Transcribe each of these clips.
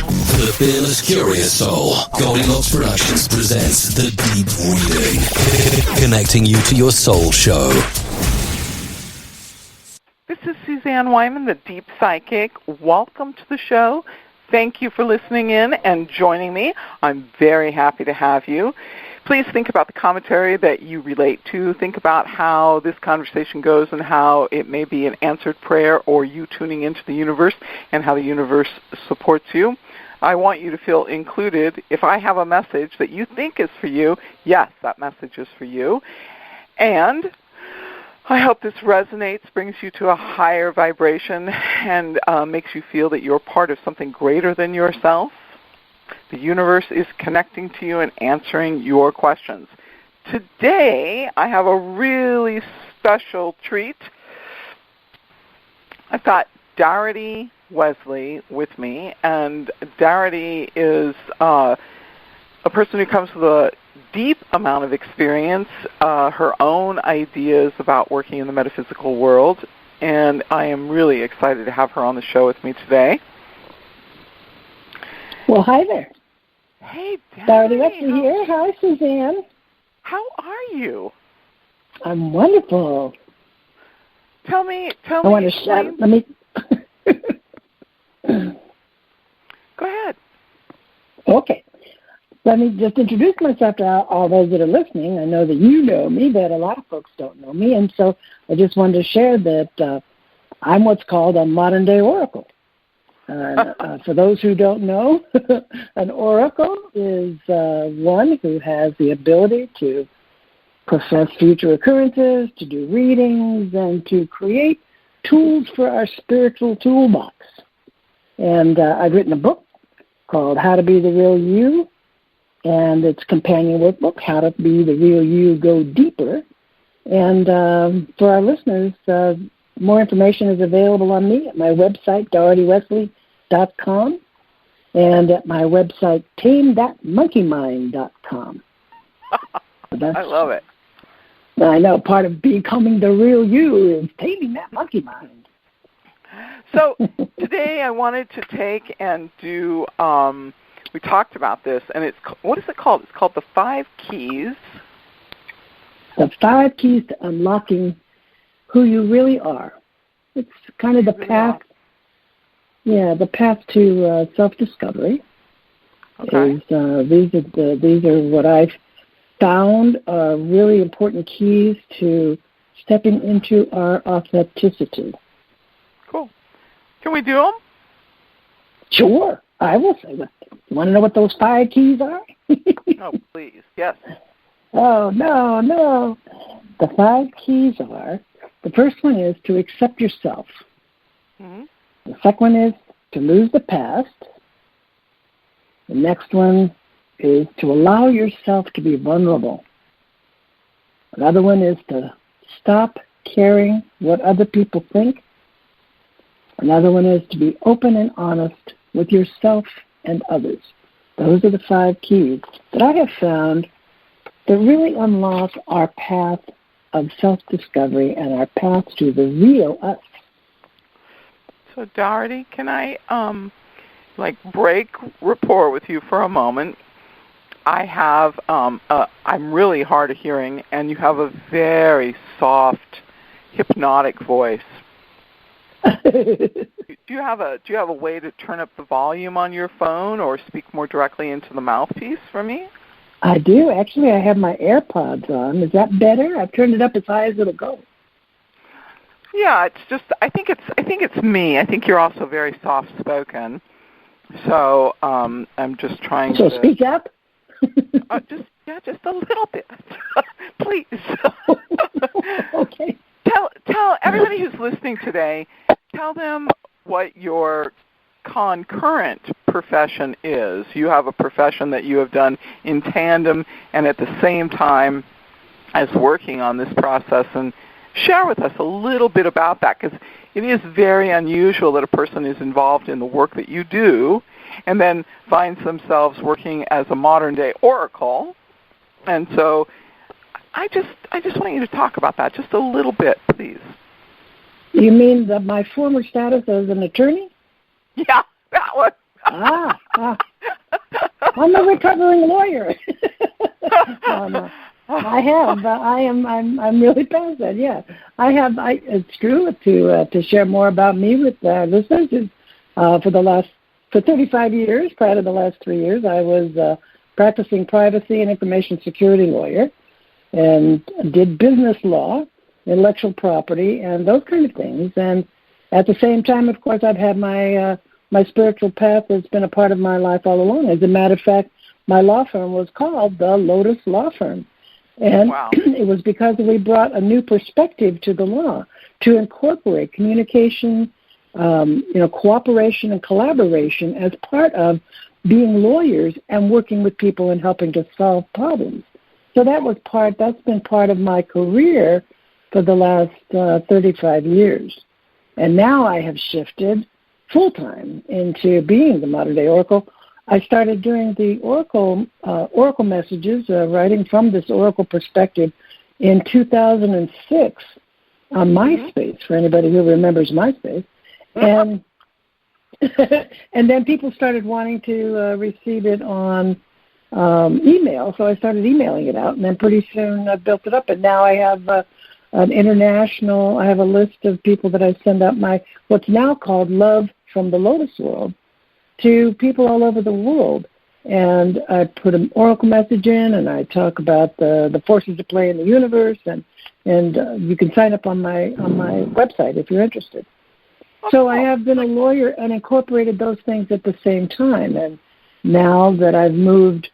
For the fearless, curious soul, Goldilocks Productions presents The Deep Reading, connecting you to your soul show. This is Suzanne Wyman, the Deep Psychic. Welcome to the show. Thank you for listening in and joining me. I'm very happy to have you. Please think about the commentary that you relate to. Think about how this conversation goes and how it may be an answered prayer or you tuning into the universe and how the universe supports you. I want you to feel included. If I have a message that you think is for you, yes, that message is for you. And I hope this resonates, brings you to a higher vibration, and makes you feel that you're part of something greater than yourself. The universe is connecting to you and answering your questions. Today, I have a really special treat. I've got Darity Wesley with me, and Darity is a person who comes with a deep amount of experience, her own ideas about working in the metaphysical world, and I am really excited to have her on the show with me today. Well, hi there. Hey, Darity Wesley here. Hi, Suzanne. How are you? I'm wonderful. Tell me. I want to shout. Let me. Go ahead. Okay. Let me just introduce myself to all those that are listening. I know that you know me, but a lot of folks don't know me, and so I just wanted to share that I'm what's called a modern-day oracle. For those who don't know, an oracle is one who has the ability to profess future occurrences, to do readings, and to create tools for our spiritual toolbox. And I've written a book called How to Be the Real You, and its companion workbook, How to Be the Real You, Go Deeper. And for our listeners, more information is available on me at my website, DarityWesley.com, and at my website, tame.monkeymind.com. I love it. I know part of becoming the real you is taming that monkey mind. So today I wanted to take and do, we talked about this, and what is it called? It's called the 5 Keys. The 5 Keys to Unlocking Who You Really Are. It's kind of the path. Yeah, the path to self-discovery. Okay. These are what I've found are really important keys to stepping into our authenticity. Cool. Can we do them? Sure. I will say that. You want to know what those 5 keys are? Oh, please. Yes. Oh, no. The 5 keys are, the first one is to accept yourself. Mm-hmm. The second one is to lose the past. The next one is to allow yourself to be vulnerable. Another one is to stop caring what other people think. Another one is to be open and honest with yourself and others. Those are the 5 keys that I have found that really unlock our path of self-discovery and our path to the real us. So, Darity, can I break rapport with you for a moment? I have I'm really hard of hearing, and you have a very soft, hypnotic voice. Do you have a way to turn up the volume on your phone or speak more directly into the mouthpiece for me? I do. Actually, I have my AirPods on. Is that better? I've turned it up as high as it'll go. Yeah, it's just I think it's me. I think you're also very soft-spoken. So I'm just trying to speak up. Just a little bit, please. Okay. Tell everybody who's listening today. Tell them what your concurrent profession is. You have a profession that you have done in tandem and at the same time as working on this process, and share with us a little bit about that, because it is very unusual that a person is involved in the work that you do and then finds themselves working as a modern-day oracle. And so I just want you to talk about that just a little bit, please. You mean my former status as an attorney? Yeah, that one. I'm a recovering lawyer. No. I'm really past that. Yeah, it's true to share more about me with listeners. For 35 years, prior to the last 3 years, I was practicing privacy and information security lawyer, and did business law, intellectual property, and those kind of things. And at the same time, of course, I've had my spiritual path that's been a part of my life all along. As a matter of fact, my law firm was called the Lotus Law Firm. And wow. It was because we brought a new perspective to the law to incorporate communication, cooperation and collaboration as part of being lawyers and working with people and helping to solve problems. So that's been part of my career for the last 35 years. And now I have shifted full-time into being the modern-day Oracle. I started doing the Oracle messages, writing from this Oracle perspective in 2006 on MySpace, for anybody who remembers MySpace. And and then people started wanting to receive it on email, so I started emailing it out, and then pretty soon I built it up, and now I have I have a list of people that I send out what's now called Love from the Lotus World to people all over the world. And I put an Oracle message in, and I talk about the forces at play in the universe, and you can sign up on my website if you're interested. So I have been a lawyer and incorporated those things at the same time. And now that I've moved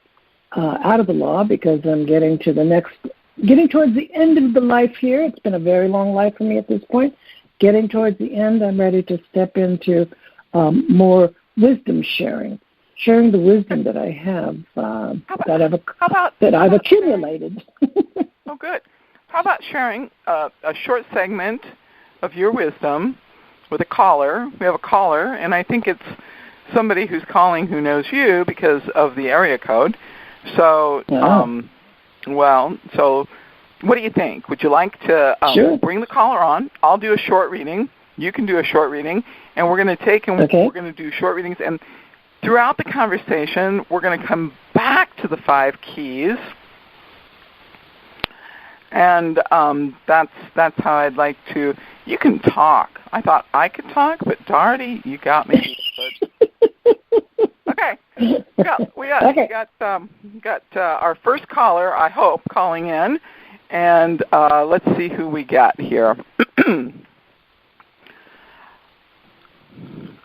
out of the law because I'm getting towards the end of the life here. It's been a very long life for me at this point. Getting towards the end, I'm ready to step into more wisdom sharing the wisdom that I have, that I've accumulated. Oh, good. How about sharing a short segment of your wisdom with a caller? We have a caller, and I think it's somebody who's calling who knows you because of the area code. So, so what do you think? Would you like to sure. bring the caller on? I'll do a short reading. You can do a short reading, and we're going to we're going to do short readings. And throughout the conversation, we're going to come back to the 5 keys. And that's how I'd like to. You can talk. I thought I could talk, but Darty, you got me. Okay, we got our first caller, I hope, calling in, and let's see who we got here.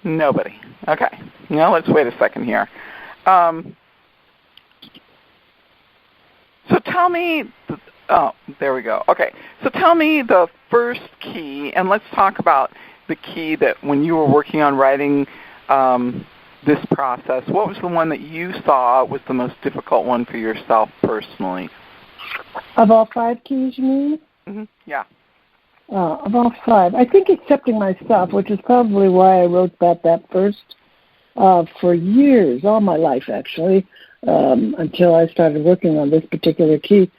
Nobody. Okay. Now let's wait a second here. So tell me. Oh, there we go. Okay. So tell me the first key, and let's talk about the key that when you were working on writing this process, what was the one that you saw was the most difficult one for yourself personally? Of all 5 keys, you mean? Mm-hmm. Yeah. Of all 5. I think accepting myself, which is probably why I wrote that first for years, all my life actually, until I started working on this particular key.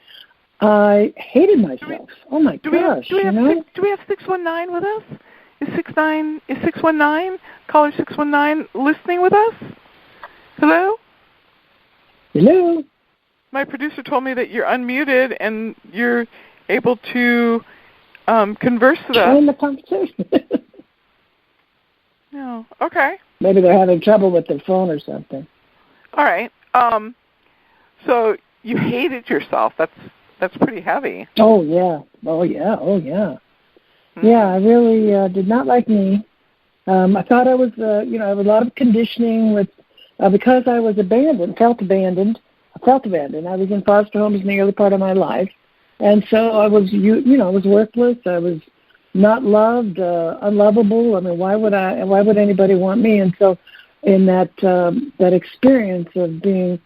I hated myself. Oh my gosh! Do we have 619 with us? Is 619 caller 619 listening with us? Hello. Hello. My producer told me that you're unmuted and you're able to converse with us. In the conversation. No. Okay. Maybe they're having trouble with their phone or something. All right. So you hated yourself. That's pretty heavy. Oh yeah. Mm-hmm. Yeah, I really did not like me. I thought I was, I have a lot of conditioning with, because I was felt abandoned. I was in foster homes in the early part of my life. And so I was, I was worthless. I was not loved, unlovable. I mean, why would anybody want me? And so in that experience of being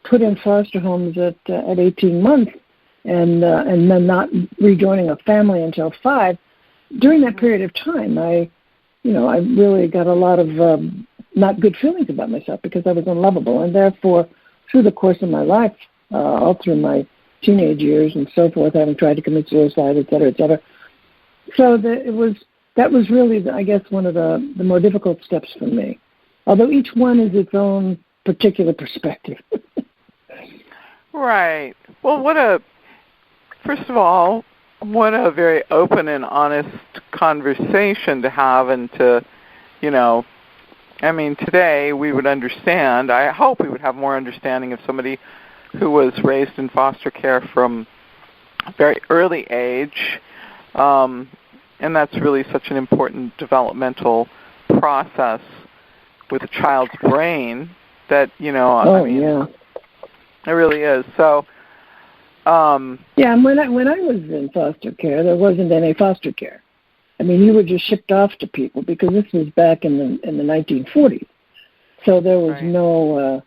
put in foster homes at 18 months and then not rejoining a family until 5, during that period of time, I really got a lot of not good feelings about myself because I was unlovable. And therefore, through the course of my life, all through my teenage years and so forth, having tried to commit suicide, et cetera, et cetera. So that was really, I guess, one of the more difficult steps for me. although each one is its own particular perspective. Right. Well, first of all, what a very open and honest conversation to have, and to, today we would understand, I hope we would have more understanding of somebody who was raised in foster care from a very early age, and that's really such an important developmental process with a child's brain that, Yeah. It really is. So, and when I was in foster care, there wasn't any foster care. I mean, you were just shipped off to people, because this was back in the 1940s. So there was no,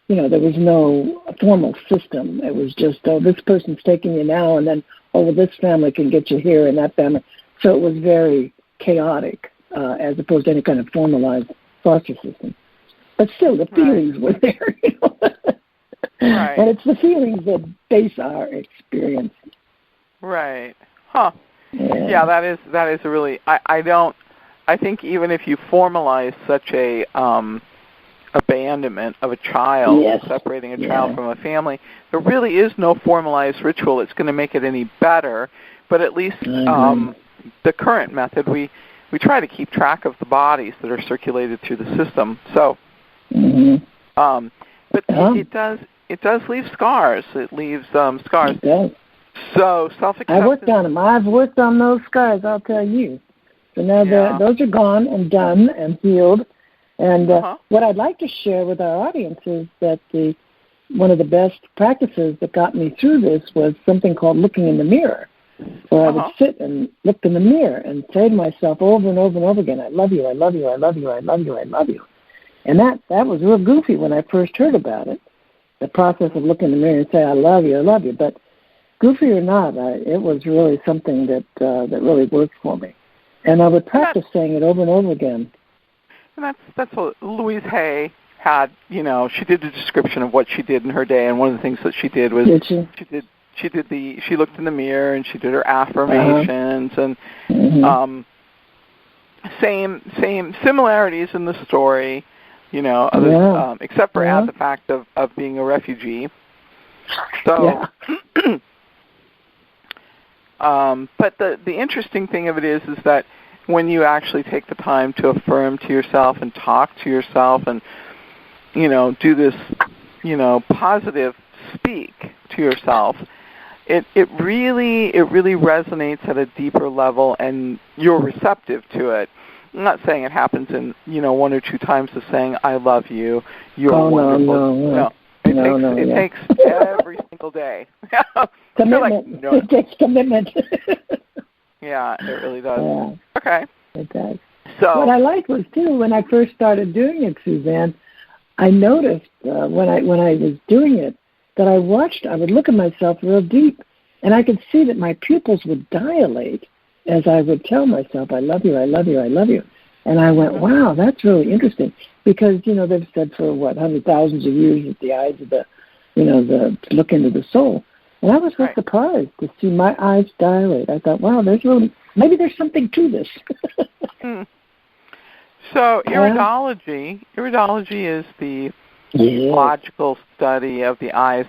there was no formal system. It was just, this person's taking you now, and then, this family can get you here, and that family. So it was very chaotic, as opposed to any kind of formalized foster system. But still, the feelings were there, Right. And it's the feelings that base our experience. Right. Huh. Yeah, that is a really, I think even if you formalize such a abandonment of a child, separating a child from a family, there really is no formalized ritual that's going to make it any better. But at least the current method, we try to keep track of the bodies that are circulated through the system. So, but it does leave scars. It leaves scars. It does. So self-acceptance. I worked on them. I've worked on those scars, I'll tell you. So now those are gone and done and healed. And what I'd like to share with our audience is that one of the best practices that got me through this was something called looking in the mirror, where I would sit and look in the mirror and say to myself over and over and over again, I love you, I love you, I love you, I love you, I love you. And that was real goofy when I first heard about it, the process of looking in the mirror and say, I love you, I love you. But goofy or not, it was really something that really worked for me. And I would practice saying it over and over again. And that's what Louise Hay had. She did a description of what she did in her day, and one of the things that she did was she looked in the mirror and she did her affirmations and same similarities in the story, except for the fact of being a refugee. So, but the interesting thing of it is that when you actually take the time to affirm to yourself and talk to yourself and, do this, positive speak to yourself, it really resonates at a deeper level, and you're receptive to it. I'm not saying it happens in, one or two times of saying, I love you, you're wonderful. No. It takes every single day. Commitment. It takes commitment. Yeah, it really does. Yeah, okay. It does. So what I liked was, too, when I first started doing it, Suzanne, I noticed when I was doing it that I would look at myself real deep, and I could see that my pupils would dilate as I would tell myself, I love you, I love you, I love you. And I went, wow, that's really interesting. Because, they've said for, hundreds of thousands of years that the eyes of the look into the soul. And I was so surprised to see my eyes dilate. I thought, wow, maybe there's something to this. So iridology is the logical study of the eyes.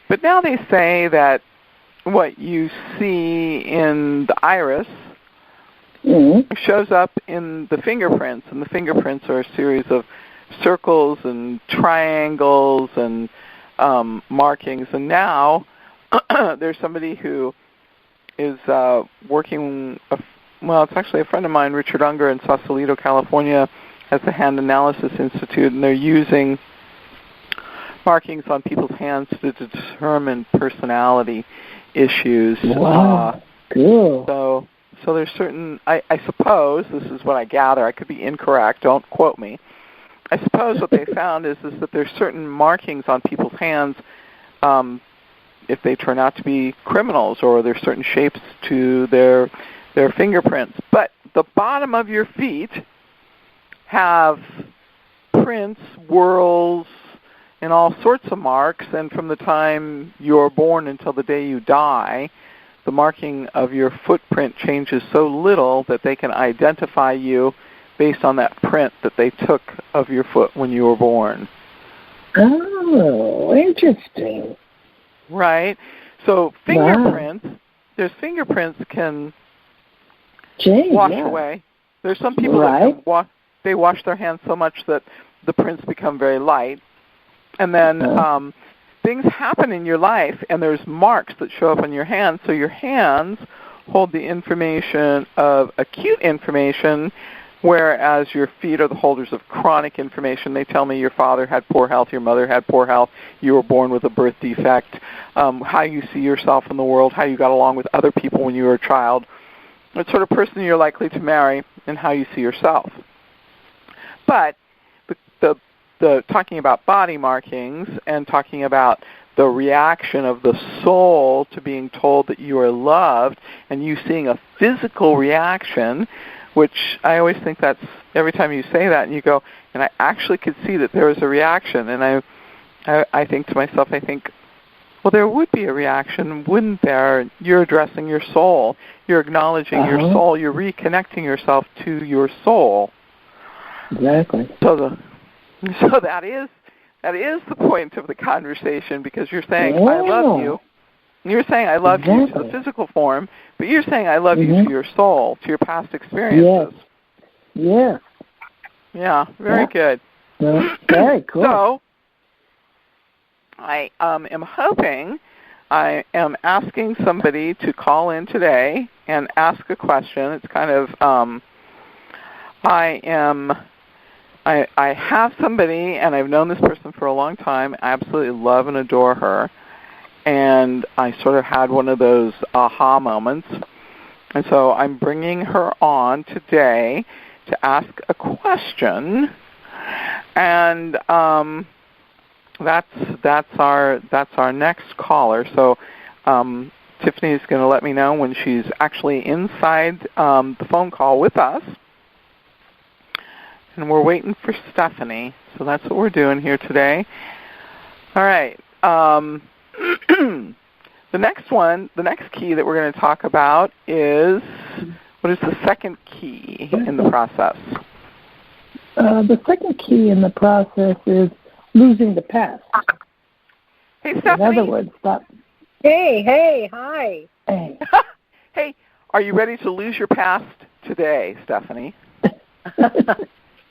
But now they say that what you see in the iris shows up in the fingerprints, and the fingerprints are a series of circles and triangles and markings. And now there's somebody who is working, it's actually a friend of mine, Richard Unger in Sausalito, California, has the Hand Analysis Institute, and they're using markings on people's hands to determine personality issues. Wow, cool. So there's certain, I suppose, this is what I gather, I could be incorrect, don't quote me. I suppose what they found is that there's certain markings on people's hands if they turn out to be criminals, or there's certain shapes to their fingerprints. But the bottom of your feet have prints, whorls, and all sorts of marks, and from the time you're born until the day you die, the marking of your footprint changes so little that they can identify you based on that print that they took of your foot when you were born. Oh, interesting. Right. So fingerprints, there's fingerprints can wash away. There's some people that can they wash their hands so much that the prints become very light. And then things happen in your life, and there's marks that show up on your hands. So your hands hold the information of acute information, whereas your feet are the holders of chronic information. They tell me your father had poor health, your mother had poor health, you were born with a birth defect, how you see yourself in the world, how you got along with other people when you were a child, what sort of person you're likely to marry, and how you see yourself. But the talking about body markings and talking about the reaction of the soul to being told that you are loved and you seeing a physical reaction, which I always think that's every time you say that and you go, and I actually could see that there was a reaction, and I think to myself, well, there would be a reaction, wouldn't there? You're addressing your soul. You're acknowledging your soul. You're reconnecting yourself to your soul. Exactly. So that is the point of the conversation, because you're saying, I love you. And you're saying, I love you to the physical form, but you're saying, I love you to your soul, to your past experiences. Yes. Yeah, very good. Very cool. So I am hoping, I am asking somebody to call in today and ask a question. It's kind of, I have somebody, and I've known this person for a long time. I absolutely love and adore her. And I sort of had one of those aha moments. And so I'm bringing her on today to ask a question. And that's our next caller. So Tiffany's going to let me know when she's actually inside the phone call with us. And we're waiting for Stephanie, so that's what we're doing here today. All right. The next key that we're going to talk about is, what is the second key in the process? The second key in the process is losing the past. Hey, Stephanie. In other words, stop. Hey, hi. Hey. Hey, are you ready to lose your past today, Stephanie?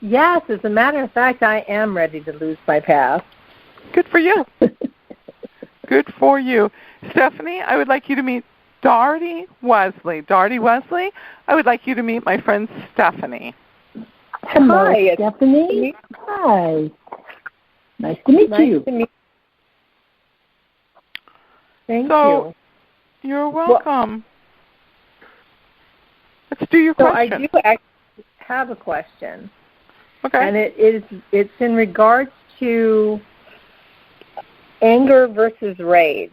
Yes, as a matter of fact, I am ready to lose my past. Good for you. Good for you. Stephanie, I would like you to meet Darty Wesley. Darty Wesley, I would like you to meet my friend Stephanie. Hello, Hi, Stephanie. Hi. Nice to meet you. Thank you. You're welcome. Let's do your question. So I do actually have a question. Okay. And it's in regards to anger versus rage.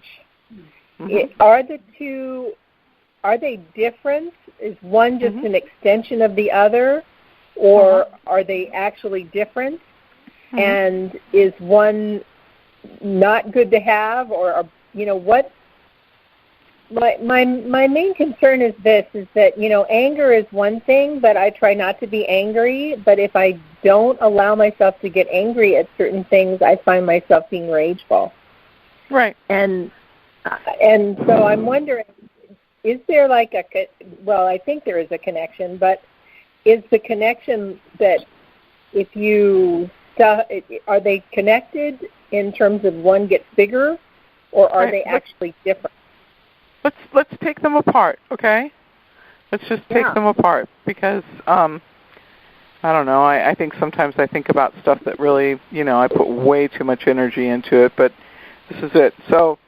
Mm-hmm. Are they different? Is one just an extension of the other, or are they actually different? Mm-hmm. And is one not good to have, or what? My main concern is this, is that, anger is one thing, but I try not to be angry. But if I don't allow myself to get angry at certain things, I find myself being rageful. Right. And so I'm wondering, is there I think there is a connection, but is the connection that are they connected in terms of one gets bigger, or are they actually different? Let's take them apart, okay? Let's just take them apart, because I don't know. I think sometimes I think about stuff that really, I put way too much energy into it, but this is it. So,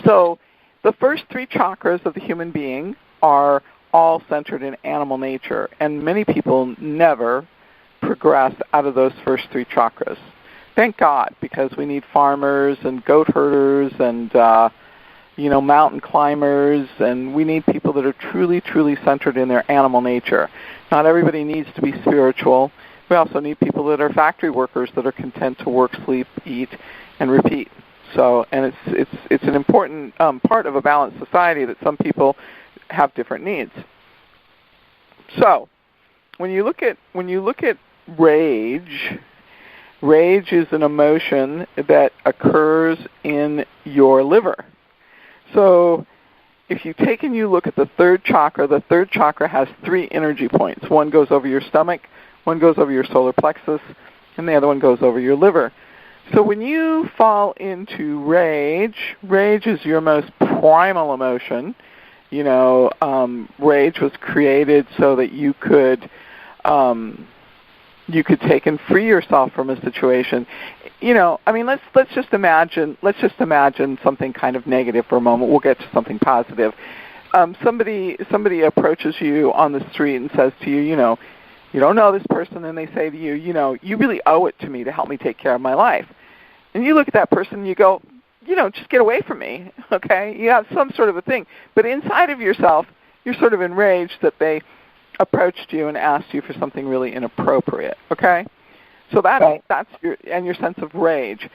so the first three chakras of the human being are all centered in animal nature, and many people never progress out of those first three chakras. Thank God, because we need farmers and goat herders and, mountain climbers, and we need people that are truly, truly centered in their animal nature. Not everybody needs to be spiritual. We also need people that are factory workers that are content to work, sleep, eat, and repeat. So, and it's an important part of a balanced society that some people have different needs. So, when you look at rage, rage is an emotion that occurs in your liver. So, if you take and you look at the third chakra has 3 energy points. One goes over your stomach, one goes over your solar plexus, and the other one goes over your liver. So when you fall into rage is your most primal emotion. You know, rage was created so that you could take and free yourself from a situation. You know, I mean, let's just imagine something kind of negative for a moment. We'll get to something positive. Somebody approaches you on the street and says to you, you know, you don't know this person, and they say to you, you know, you really owe it to me to help me take care of my life. And you look at that person and you go, you know, just get away from me, okay? You have some sort of a thing. But inside of yourself, you're sort of enraged that they approached you and asked you for something really inappropriate, okay? So that's your sense of rage.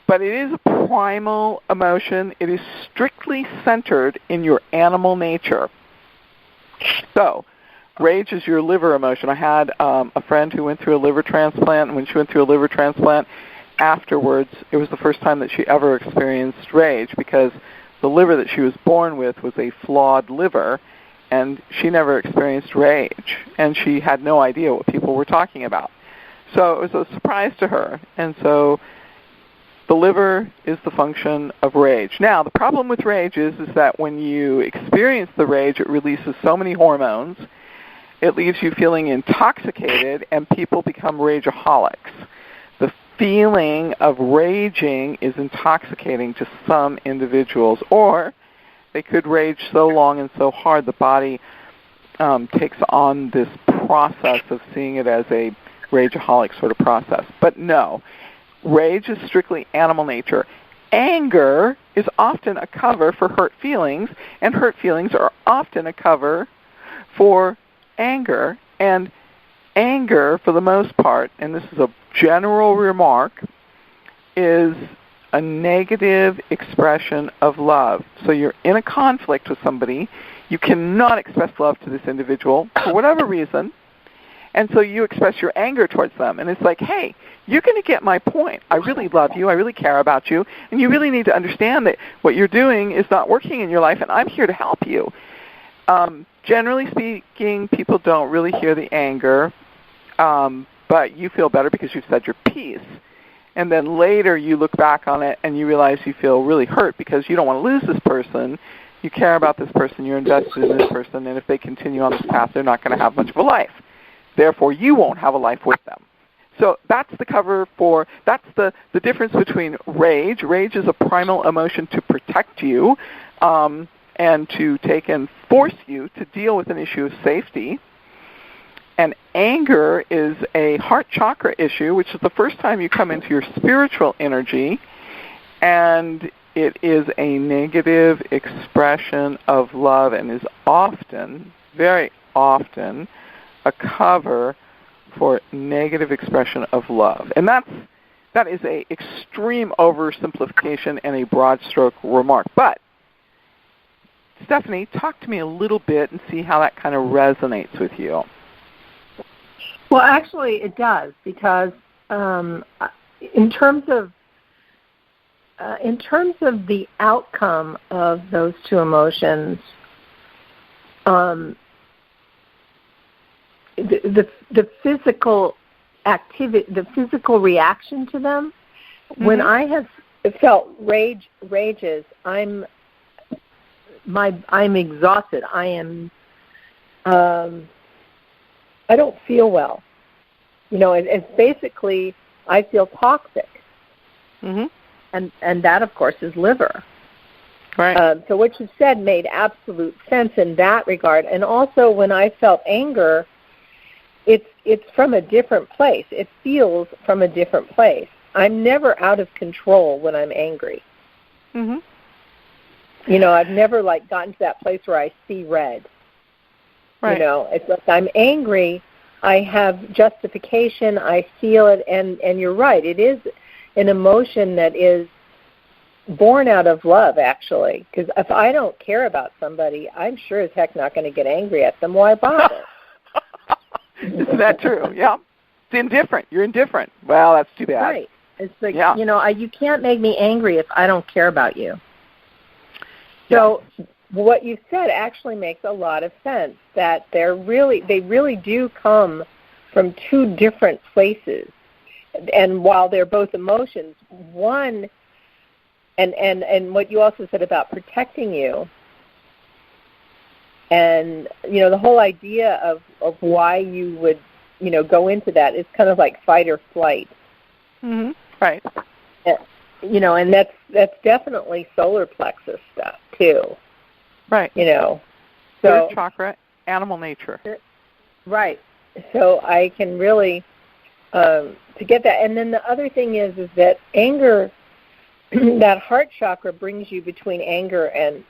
But it is a primal emotion. It is strictly centered in your animal nature. So rage is your liver emotion. I had a friend who went through a liver transplant, and when she went through a liver transplant, afterwards, it was the first time that she ever experienced rage, because the liver that she was born with was a flawed liver, and she never experienced rage, and she had no idea what people were talking about. So it was a surprise to her, and so the liver is the function of rage. Now, the problem with rage is that when you experience the rage, it releases so many hormones, it leaves you feeling intoxicated, and people become rageaholics. The feeling of raging is intoxicating to some individuals, or they could rage so long and so hard the body takes on this process of seeing it as a rageaholic sort of process. But no, rage is strictly animal nature. Anger is often a cover for hurt feelings, and hurt feelings are often a cover for anger. And anger, for the most part, and this is a general remark, is a negative expression of love. So you're in a conflict with somebody. You cannot express love to this individual for whatever reason, and so you express your anger towards them. And it's like, hey, you're going to get my point. I really love you. I really care about you. And you really need to understand that what you're doing is not working in your life, and I'm here to help you. Generally speaking, people don't really hear the anger, but you feel better because you've said your piece. And then later you look back on it and you realize you feel really hurt because you don't want to lose this person. You care about this person. You're invested in this person. And if they continue on this path, they're not going to have much of a life. Therefore, you won't have a life with them. So that's the cover for, that's the difference between rage. Rage is a primal emotion to protect you and to take and force you to deal with an issue of safety. And anger is a heart chakra issue, which is the first time you come into your spiritual energy, and it is a negative expression of love and is often, very often, a cover for negative expression of love. And that is a extreme oversimplification and a broad stroke remark. But, Stephanie, talk to me a little bit and see how that kind of resonates with you. Well, actually, it does, because in terms of the outcome of those two emotions, the physical activity, the physical reaction to them, mm-hmm. when I have felt rages, I'm exhausted. I don't feel well. You know, it's basically, I feel toxic. Mm-hmm. And that, of course, is liver. Right. So what you said made absolute sense in that regard. And also when I felt anger, it's from a different place. It feels from a different place. I'm never out of control when I'm angry. Mm-hmm. You know, I've never, gotten to that place where I see red. Right. You know, it's like I'm angry, I have justification, I feel it, and you're right. It is an emotion that is born out of love, actually. Because if I don't care about somebody, I'm sure as heck not going to get angry at them. Why bother? Isn't that true? Yeah. It's indifferent. You're indifferent. Well, that's too bad. Right. It's like, you can't make me angry if I don't care about you. So what you said actually makes a lot of sense, that they really do come from two different places. And while they're both emotions, one, and what you also said about protecting you, and, the whole idea of why you would, go into that is kind of like fight or flight. Mm-hmm. Right. And that's definitely solar plexus stuff, too. Right. So third chakra, animal nature. Right. So I can really, to get that. And then the other thing is that anger, that heart chakra brings you between anger and,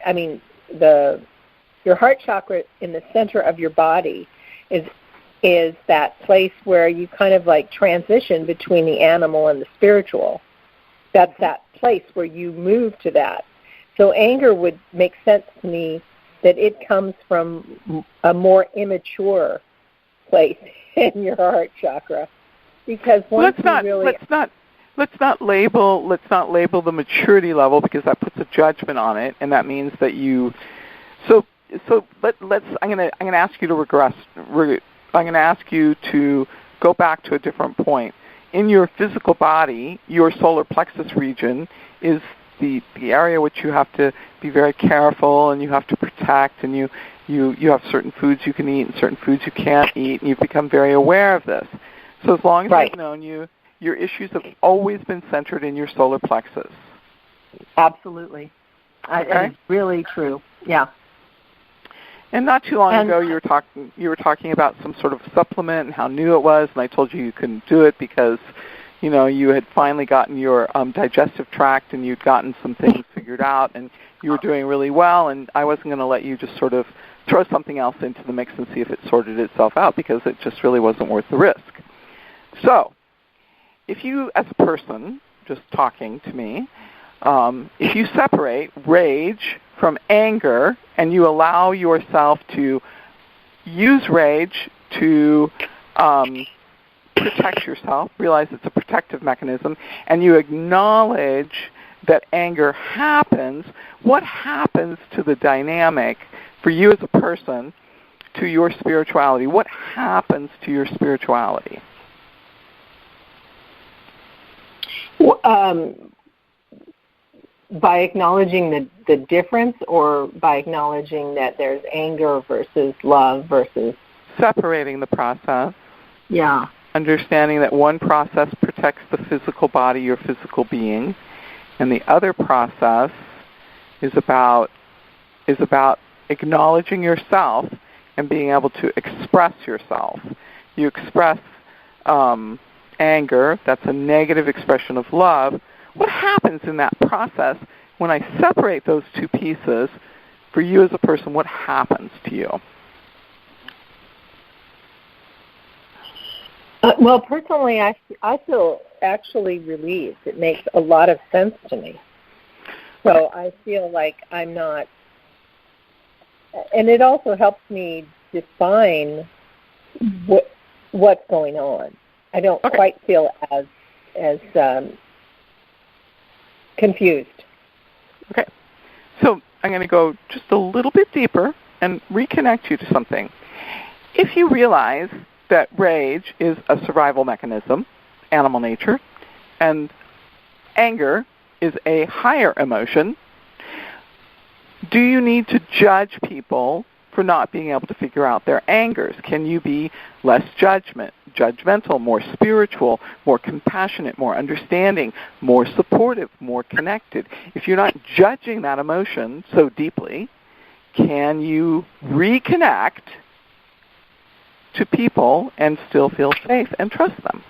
your heart chakra in the center of your body is that place where you kind of like transition between the animal and the spiritual. That's that place where you move to that. So anger would make sense to me that it comes from a more immature place in your heart chakra, because once let's not label the maturity level, because that puts a judgment on it, and that means that you. So I'm going to ask you to regress. I'm going to ask you to go back to a different point. In your physical body, your solar plexus region is the area which you have to be very careful and you have to protect, and you have certain foods you can eat and certain foods you can't eat, and you've become very aware of this. So as long as I've known you, your issues have always been centered in your solar plexus. Absolutely. It's really true. Yeah. And not too long ago, you were talking about some sort of supplement and how new it was, and I told you couldn't do it because, you had finally gotten your digestive tract and you'd gotten some things figured out, and you were doing really well, and I wasn't going to let you just sort of throw something else into the mix and see if it sorted itself out, because it just really wasn't worth the risk. So, if you, as a person, just talking to me, if you separate rage from anger and you allow yourself to use rage to protect yourself, realize it's a protective mechanism, and you acknowledge that anger happens, what happens to the dynamic for you as a person to your spirituality? What happens to your spirituality? By acknowledging the difference, or by acknowledging that there's anger versus love versus... Separating the process. Yeah. Understanding that one process protects the physical body, your physical being, and the other process is about acknowledging yourself and being able to express yourself. You express anger, that's a negative expression of love. What happens in that process when I separate those two pieces? For you as a person, what happens to you? Well, personally, I feel actually relieved. It makes a lot of sense to me. So I feel like I'm not, and it also helps me define what's going on. I don't quite feel as confused. Okay. So I'm going to go just a little bit deeper and reconnect you to something. If you realize that rage is a survival mechanism, animal nature, and anger is a higher emotion, do you need to judge people for not being able to figure out their angers? Can you be less judgmental, more spiritual, more compassionate, more understanding, more supportive, more connected? If you're not judging that emotion so deeply, can you reconnect to people and still feel safe and trust them?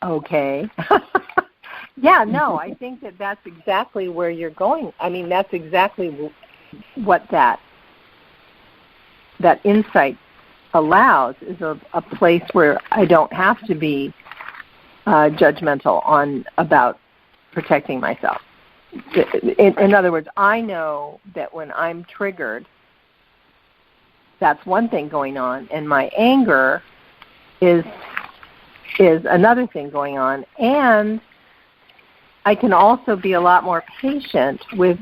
Okay. Yeah, no, I think that's exactly where you're going. I mean, that's exactly what that insight allows, is a place where I don't have to be judgmental about protecting myself. in other words, I know that when I'm triggered, that's one thing going on, and my anger is another thing going on. And I can also be a lot more patient with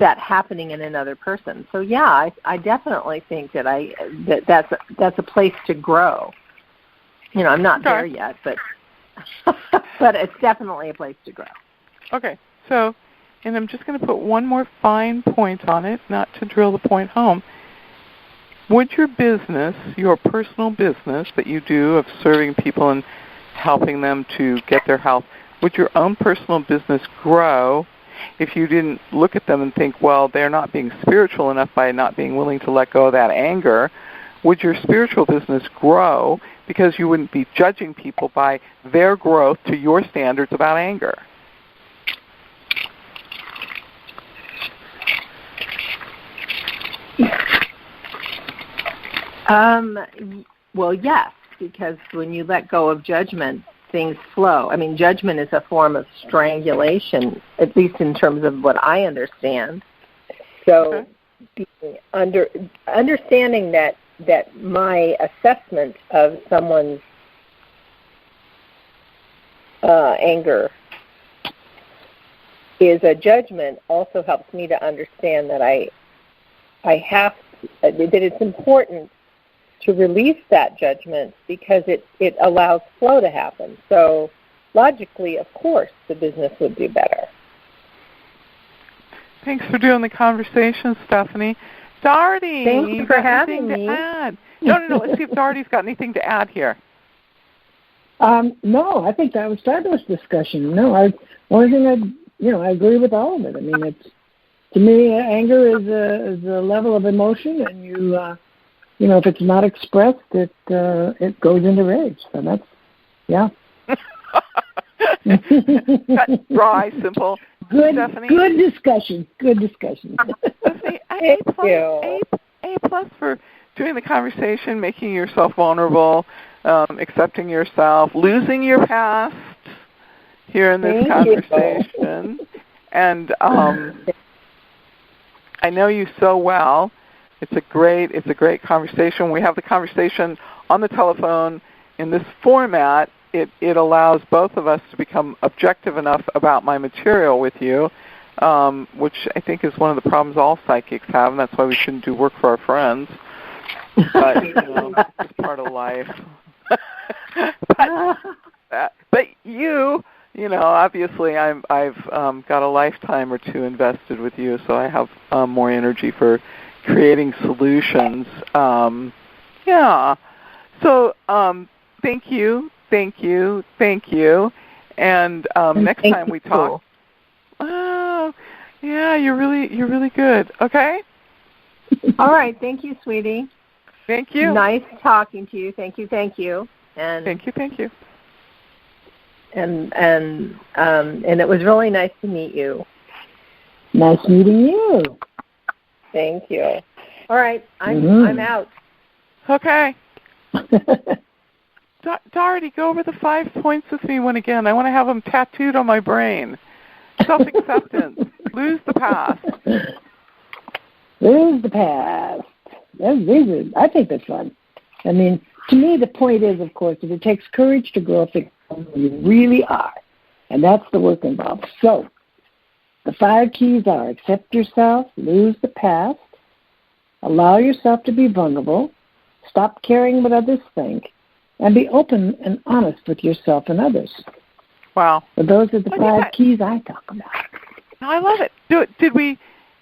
that happening in another person. So yeah, I definitely think that's a place to grow. I'm not there yet, but but it's definitely a place to grow. Okay, so, and I'm just going to put one more fine point on it, not to drill the point home. Would your business, your personal business that you do of serving people and helping them to get their health, would your own personal business grow if you didn't look at them and think, well, they're not being spiritual enough by not being willing to let go of that anger? Would your spiritual business grow because you wouldn't be judging people by their growth to your standards about anger? Well, yes, because when you let go of judgment, things flow. I mean, judgment is a form of strangulation, at least in terms of what I understand. So understanding that my assessment of someone's anger is a judgment also helps me to understand that that it's important to release that judgment because it allows flow to happen. So logically, of course, the business would do better. Thanks for doing the conversation, Stephanie. Doherty, thank you for having me. To add? No. Let's see if Doherty's got anything to add here. No, I think that was fabulous discussion. No, only thing I agree with all of it. I mean, to me, anger is a level of emotion, and if it's not expressed, it goes into rage. So that's, yeah. Dry, simple. Good, Stephanie. Good discussion. Stephanie, A plus for doing the conversation, making yourself vulnerable, accepting yourself, losing your past here in this conversation. And I know you so well. It's a great conversation. We have the conversation on the telephone in this format. It allows both of us to become objective enough about my material with you, which I think is one of the problems all psychics have, and that's why we shouldn't do work for our friends. But it's part of life. but you obviously I've got a lifetime or two invested with you, so I have more energy for creating solutions. So thank you. And next time we talk. Oh, yeah, you're really good. Okay. All right. Thank you, sweetie. Thank you. Nice talking to you. Thank you. And thank you. And it was really nice to meet you. Nice meeting you. Thank you. All right, I'm out. Okay. Doherty, go over the 5 points with me one again. I want to have them tattooed on my brain. Self-acceptance. Lose the past. Lose the past. I think that's fun. I mean, to me, the point is, of course, that it takes courage to grow up to who you really are. And that's the work involved. So, the 5 keys are accept yourself, lose the past, allow yourself to be vulnerable, stop caring what others think, and be open and honest with yourself and others. Wow. So those are the 5 keys I talk about. I love it.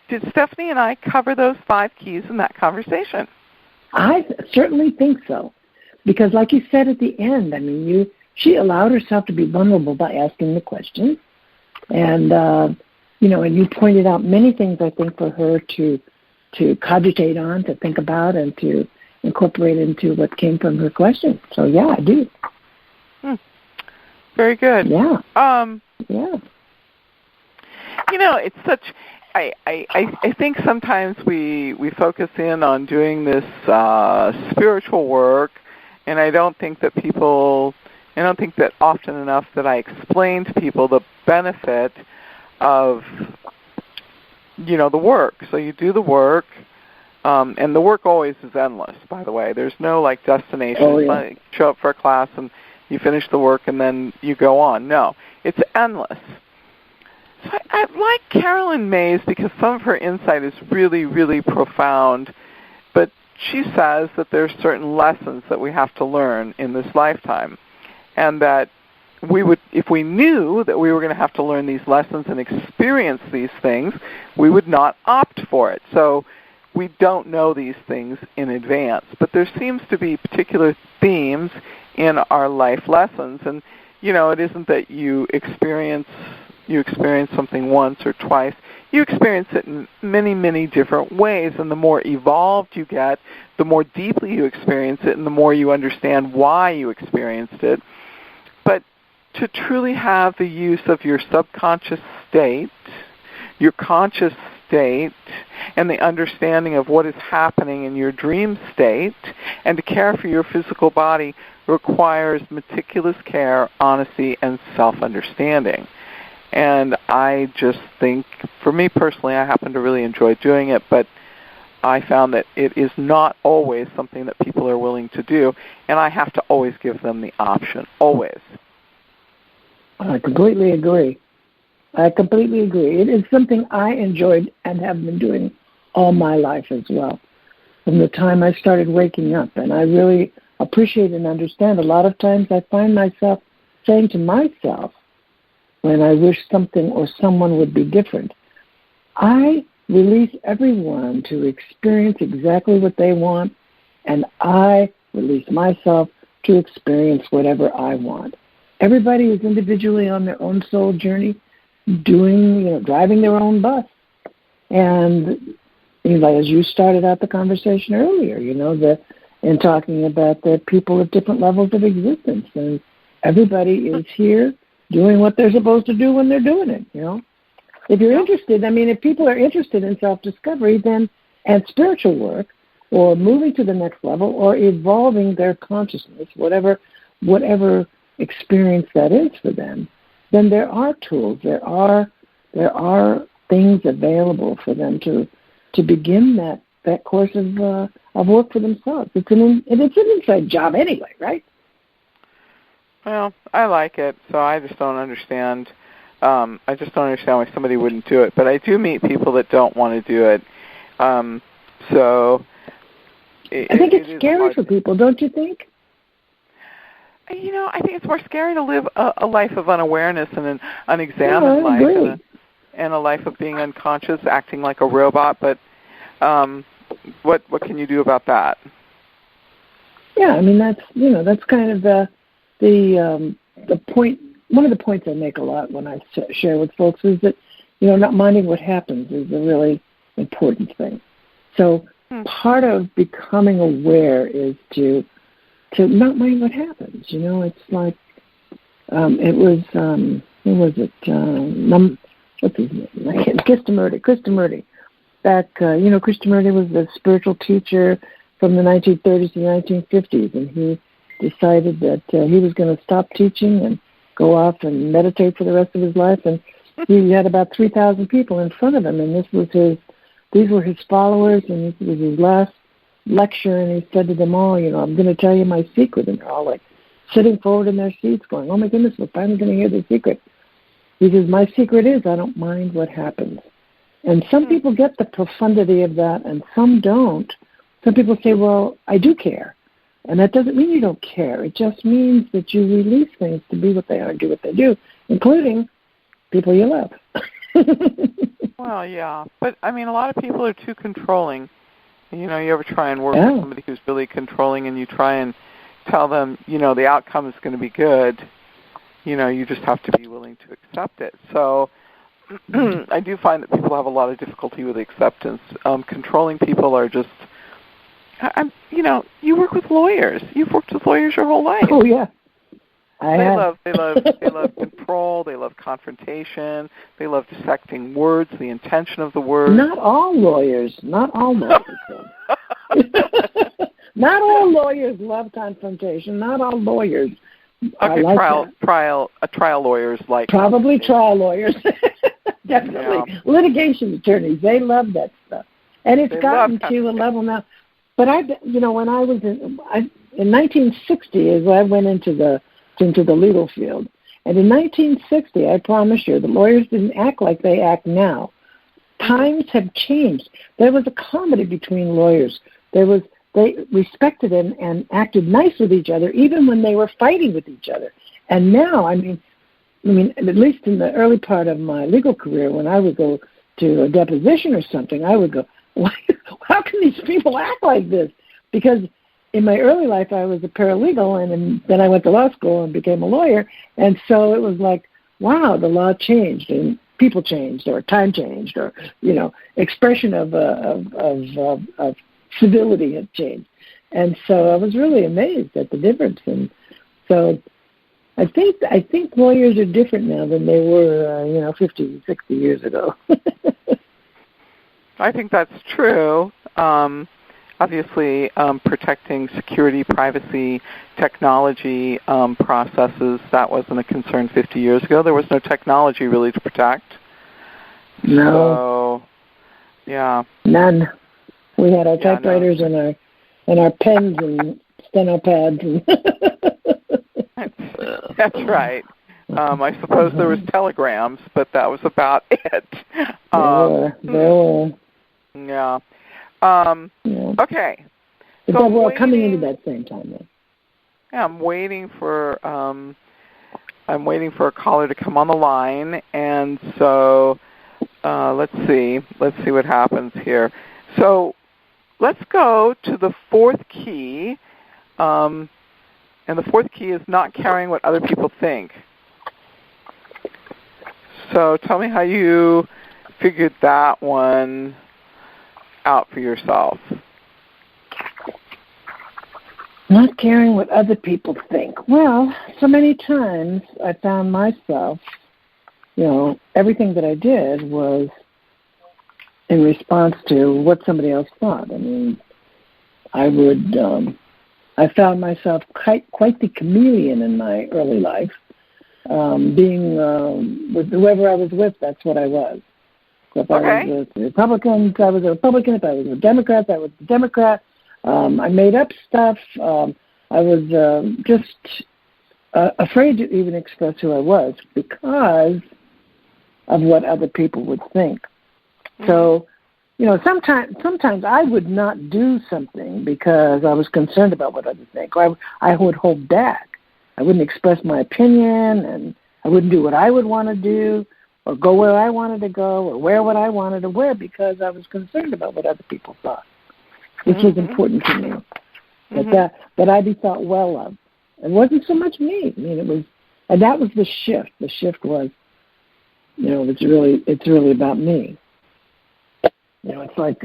Did Stephanie and I cover those 5 keys in that conversation? I certainly think so. Because like you said at the end, I mean, she allowed herself to be vulnerable by asking the question. And, and you pointed out many things, I think, for her to cogitate on, to think about, and to incorporate into what came from her question. So, yeah, I do. Very good. Yeah. Yeah. It's such... I think sometimes we focus in on doing this spiritual work, and I don't think that often enough that I explain to people the benefit of, the work. So you do the work, and the work always is endless, by the way. There's no, destination. Oh, It's yeah. not like you show up for a class and you finish the work and then you go on. No, it's endless. So I like Carolyn Mays because some of her insight is really, really profound, but she says that there's certain lessons that we have to learn in this lifetime, and that we would, if we knew that we were going to have to learn these lessons and experience these things, we would not opt for it. So we don't know these things in advance, but there seems to be particular themes in our life lessons, and it isn't that you experience something once or twice. You experience it in many, many different ways, and the more evolved you get, the more deeply you experience it, and the more you understand why you experienced it. But to truly have the use of your subconscious state, your conscious state, and the understanding of what is happening in your dream state, and to care for your physical body requires meticulous care, honesty, and self-understanding. And I just think, for me personally, I happen to really enjoy doing it, but I found that it is not always something that people are willing to do, and I have to always give them the option, always. I completely agree. It is something I enjoyed and have been doing all my life as well, from the time I started waking up. And I really appreciate and understand. A lot of times I find myself saying to myself, when I wish something or someone would be different, I release everyone to experience exactly what they want, and I release myself to experience whatever I want. Everybody is individually on their own soul journey, driving their own bus. And as you started out the conversation earlier, in talking about the people at different levels of existence, and everybody is here doing what they're supposed to do when they're doing it, If you're interested, if people are interested in self-discovery and spiritual work, or moving to the next level, or evolving their consciousness, whatever experience that is for them, then there are tools, there are things available for them to begin that course of work for themselves. It's an inside job anyway, right? Well, I like it, so I just don't understand. I just don't understand why somebody wouldn't do it. But I do meet people that don't want to do it. I think it's scary for people, don't you think? I think it's more scary to live a life of unawareness and an unexamined life, and a life of being unconscious, acting like a robot. But what can you do about that? Yeah, that's kind of the point. One of the points I make a lot when I share with folks is that not minding what happens is a really important thing. So part of becoming aware is to not mind what happens. It's like it was who was it? What's his name? Krishnamurti. Back, Krishnamurti was the spiritual teacher from the 1930s to the 1950s, and he decided that he was going to stop teaching and go off and meditate for the rest of his life. And he had about 3,000 people in front of him, and these were his followers, and this was his last lecture. And he said to them all, I'm going to tell you my secret. And they're all sitting forward in their seats going, oh my goodness, we're finally going to hear the secret. He says, my secret is I don't mind what happens. And some people get the profundity of that, and some don't. Some people say, well, I do care. And that doesn't mean you don't care. It just means that you release things to be what they are and do what they do, including people you love. Well, yeah. But, a lot of people are too controlling. You ever try and work with somebody who's really controlling, and you try and tell them, the outcome is going to be good. You just have to be willing to accept it. So I do find that people have a lot of difficulty with acceptance. Controlling people are just, you work with lawyers. You've worked with lawyers your whole life. Oh yeah, They love control. They love confrontation. They love dissecting words, the intention of the words. Not all lawyers. Not all lawyers love confrontation. Not all lawyers. Okay, trial lawyers like probably trial lawyers. Definitely. Yeah. Litigation attorneys, they love that stuff. And it's gotten to a level now. But when I was in 1960 is when I went into the legal field. And in 1960, I promise you, the lawyers didn't act like they act now. Times have changed. There was a comedy between lawyers. They respected and acted nice with each other, even when they were fighting with each other. And now, I mean, at least in the early part of my legal career, when I would go to a deposition or something, I would go, how can these people act like this? Because in my early life, I was a paralegal, and then I went to law school and became a lawyer. And so it was like, wow, the law changed, and people changed, or time changed, or, expression of civility had changed. And so I was really amazed at the difference. And so I think lawyers are different now than they were, 50, 60 years ago. I think that's true. Obviously, protecting security, privacy, technology processes, that wasn't a concern 50 years ago. There was no technology really to protect. No. So, yeah. None. We had our typewriters and our pens and steno pads. That's right. I suppose there was telegrams, but that was about it. There were. Yeah. Okay. So we're coming into that same time then. Yeah, I'm waiting for a caller to come on the line, and so let's see what happens here. So let's go to the fourth key, and the fourth key is not caring what other people think. So tell me how you figured that one out for yourself. Not caring what other people think. Well, so many times I found myself, everything that I did was in response to what somebody else thought. I mean, I found myself quite the chameleon in my early life. Being with whoever I was with, that's what I was. So if I was with Republicans, I was a Republican. If I was with Democrats, I was a Democrat. I made up stuff. I was just afraid to even express who I was because of what other people would think. So, sometimes I would not do something because I was concerned about what others think. Or I would hold back. I wouldn't express my opinion, and I wouldn't do what I would want to do, or go where I wanted to go, or wear what I wanted to wear because I was concerned about what other people thought, which is important to me. That I be thought well of. It wasn't so much me. I mean, and that was the shift. The shift was, it's really about me. It's like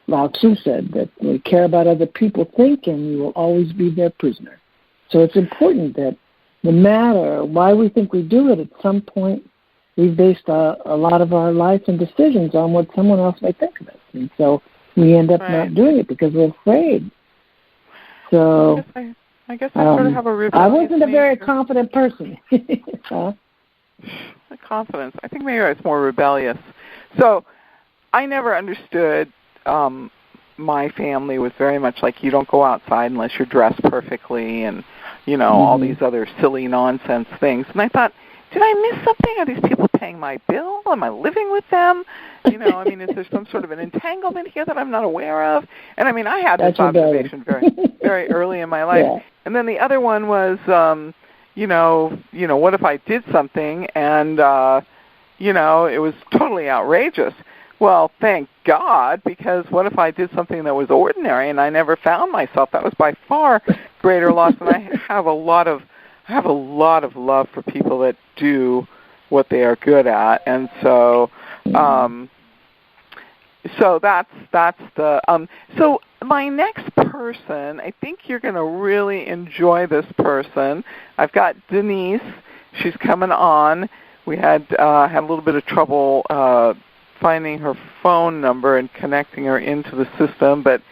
Lao Tzu said, that we care about other people think, and you will always be their prisoner. So it's important that no matter why we think we do it, at some point we've based a lot of our life and decisions on what someone else might think of us. And so we end up not doing it because we're afraid. So I guess I sort of have a rebellious I wasn't a very confident person. Confidence. I think maybe I was more rebellious. So I never understood. My family was very much like, you don't go outside unless you're dressed perfectly, and all these other silly nonsense things. And I thought, did I miss something? Are these people paying my bill? Am I living with them? Is there some sort of an entanglement here that I'm not aware of? And I had this observation very, very early in my life. Yeah. And then the other one was, what if I did something and, it was totally outrageous? Well, thank God, because what if I did something that was ordinary and I never found myself? That was by far greater loss. And I have a lot of love for people that do what they are good at, and so that's the so my next person. I think you're going to really enjoy this person. I've got Denise. She's coming on. We had a little bit of trouble finding her phone number and connecting her into the system, but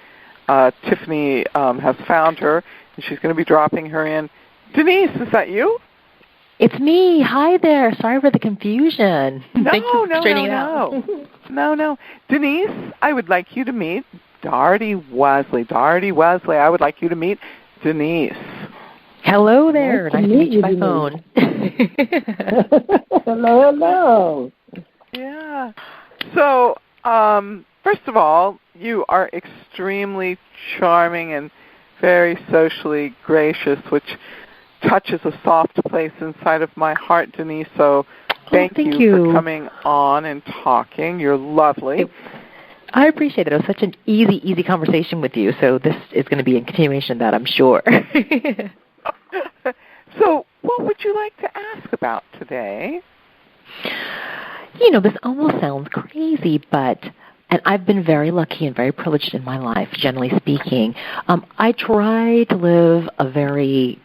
Tiffany has found her, and she's going to be dropping her in. Denise, is that you? It's me. Hi there. Sorry for the confusion. Thanks for straightening it out. No. Denise, I would like you to meet Darty Wesley. Darty Wesley, I would like you to meet Denise. Hello there. Nice to meet you by phone. Hello. Yeah. So, first of all, you are extremely charming and very socially gracious, which touches a soft place inside of my heart, Denise. So thank you for coming on and talking. You're lovely. I appreciate it. It was such an easy conversation with you. So this is going to be a continuation of that, I'm sure. So what would you like to ask about today? This almost sounds crazy, and I've been very lucky and very privileged in my life, generally speaking. I try to live a very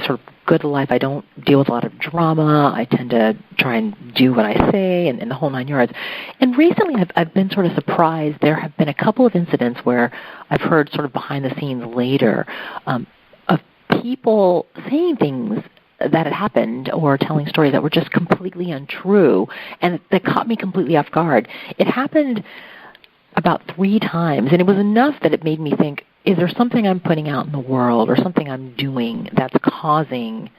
sort of good life. I don't deal with a lot of drama. I tend to try and do what I say and the whole nine yards. And recently I've been sort of surprised. There have been a couple of incidents where I've heard sort of behind the scenes later of people saying things that had happened or telling stories that were just completely untrue, and that caught me completely off guard. It happened about 3 times, and it was enough that it made me think, is there something I'm putting out in the world or something I'm doing that's causing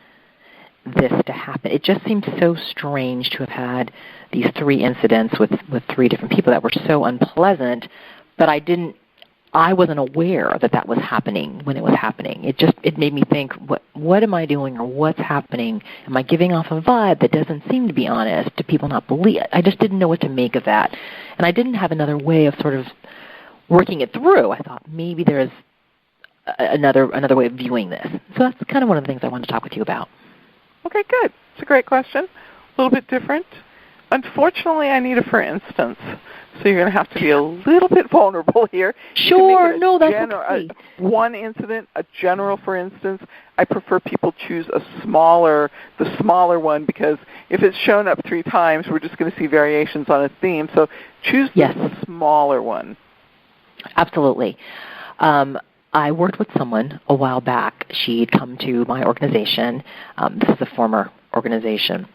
this to happen? It just seemed so strange to have had these 3 incidents with 3 different people that were so unpleasant, but I wasn't aware that was happening when it was happening. It made me think, what am I doing or what's happening? Am I giving off a vibe that doesn't seem to be honest? Do people not believe? I just didn't know what to make of that. And I didn't have another way of sort of working it through. I thought maybe there's another way of viewing this. So that's kind of one of the things I wanted to talk with you about. Okay, good. It's a great question. A little bit different. Unfortunately, I need a for instance. So you're going to have to be a little bit vulnerable here. Sure, no, that's okay. One incident, a general, for instance. I prefer people choose the smaller one, because if it's shown up 3 times, we're just going to see variations on a theme. So choose the smaller one. Absolutely. I worked with someone a while back. She'd come to my organization. This is a former organization.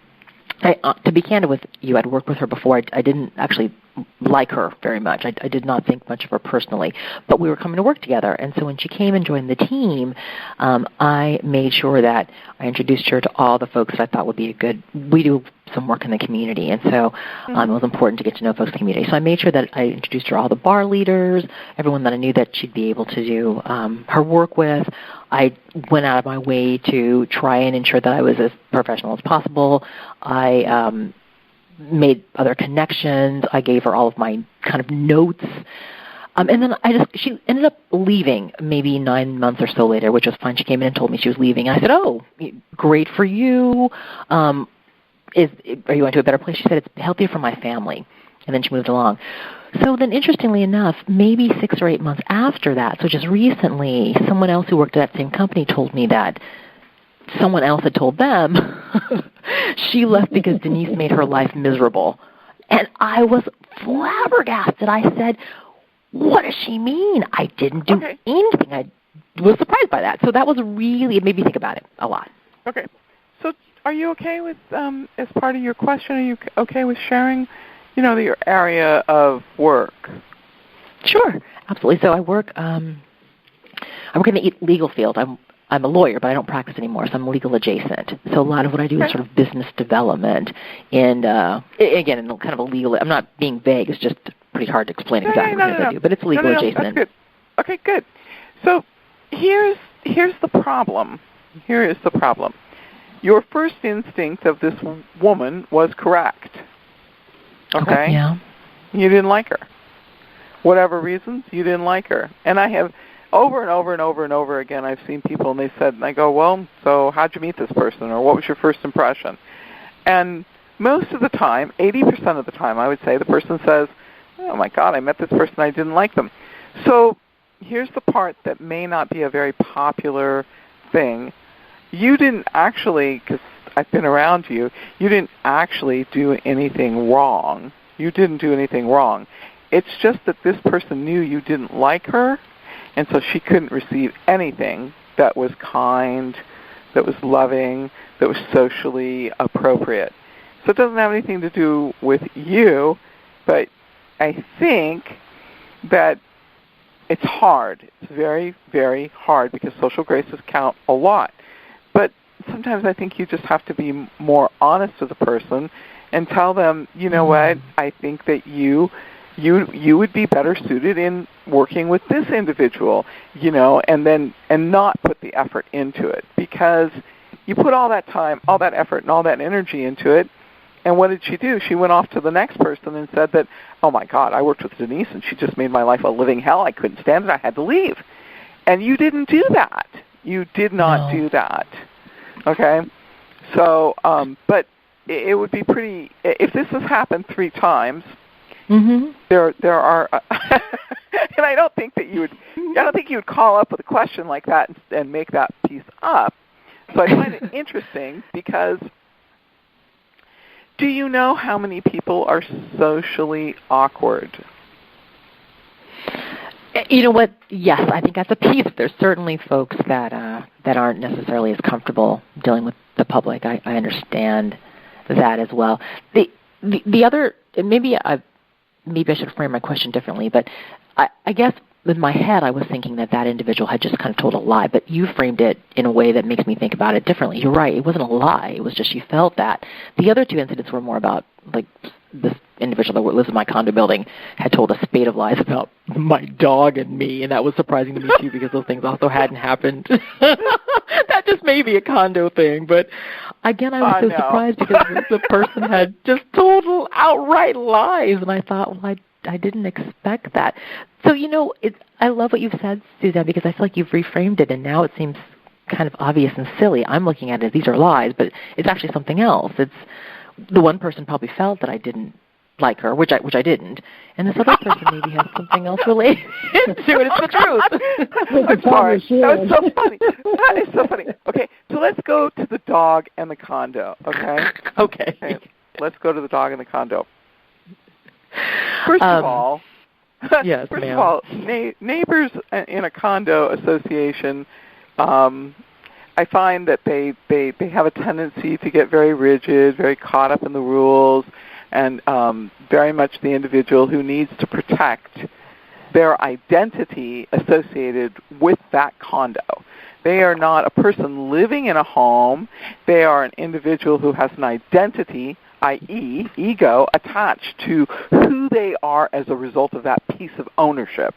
To be candid with you, I'd worked with her before. I didn't actually like her very much. I did not think much of her personally, but we were coming to work together. And so when she came and joined the team, I made sure that I introduced her to all the folks that I thought would be we do some work in the community, and so it was important to get to know folks in the community. So I made sure that I introduced her to all the bar leaders, everyone that I knew that she'd be able to do her work with. I went out of my way to try and ensure that I was as professional as possible. I made other connections. I gave her all of my kind of notes. And then she ended up leaving maybe 9 months or so later, which was fine. She came in and told me she was leaving. And I said, oh, great for you. Are you going to a better place? She said, it's healthier for my family. And then she moved along. So then, interestingly enough, maybe 6 or 8 months after that, so just recently, someone else who worked at that same company told me that someone else had told them she left because Denise made her life miserable. And I was flabbergasted. I said, what does she mean? I didn't do anything. I was surprised by that. So that was really, it made me think about it a lot. Okay. So are you okay with, as part of your question, are you okay with sharing, your area of work? Sure, absolutely. So I work in the legal field. I'm a lawyer, but I don't practice anymore, so I'm legal adjacent. So a lot of what I do is sort of business development, and again, in kind of a legal. I'm not being vague. It's just pretty hard to explain exactly what I do, but it's legal adjacent. That's good. Okay, good. So here's the problem. Here is the problem. Your first instinct of this woman was correct. Okay? Yeah. You didn't like her. Whatever reasons, you didn't like her. And I have over and over and over and over again, I've seen people and they said, and I go, well, so how'd you meet this person, or what was your first impression? And most of the time, 80% of the time, I would say, the person says, oh my God, I met this person, I didn't like them. So here's the part that may not be a very popular thing. You didn't actually, because I've been around you didn't actually do anything wrong. You didn't do anything wrong. It's just that this person knew you didn't like her, and so she couldn't receive anything that was kind, that was loving, that was socially appropriate. So it doesn't have anything to do with you, but I think that it's hard. It's very, very hard because social graces count a lot. But sometimes I think you just have to be more honest with the person and tell them, you know what, I think that you would be better suited in working with this individual, and not put the effort into it, because you put all that time, all that effort, and all that energy into it. And what did she do? She went off to the next person and said that, oh, my God, I worked with Denise, and she just made my life a living hell. I couldn't stand it. I had to leave. And you didn't do that. You did not do that. Okay? So, but it would be pretty, if this has happened 3 times, there are, and I don't think you would call up with a question like that and make that piece up. So I find it interesting because, do you know how many people are socially awkward? You know what? Yes, I think that's a piece. There's certainly folks that aren't necessarily as comfortable dealing with the public. I understand that as well. The other, maybe I should frame my question differently, but I guess in my head I was thinking that individual had just kind of told a lie, but you framed it in a way that makes me think about it differently. You're right. It wasn't a lie. It was just you felt that. The other 2 incidents were more about, like, this individual that lives in my condo building had told a spate of lies about my dog and me, and that was surprising to me, too, because those things also hadn't happened. That just may be a condo thing, but again, I was so surprised because the person had just total outright lies, and I thought, well, I didn't expect that. So, I love what you've said, Suzanne, because I feel like you've reframed it, and now it seems kind of obvious and silly. I'm looking at it as these are lies, but it's actually something else. It's the one person probably felt that I didn't like her, which I didn't, and this other person maybe has something else related to it. It's the truth. I'm sorry. That was so funny. That is so funny. Okay, so let's go to the dog and the condo, okay? Okay. Let's go to the dog and the condo. First of all, yes, first of all, neighbors in a condo association, I find that they have a tendency to get very rigid, very caught up in the rules, and very much the individual who needs to protect their identity associated with that condo. They are not a person living in a home. They are an individual who has an identity, i.e., ego, attached to who they are as a result of that piece of ownership.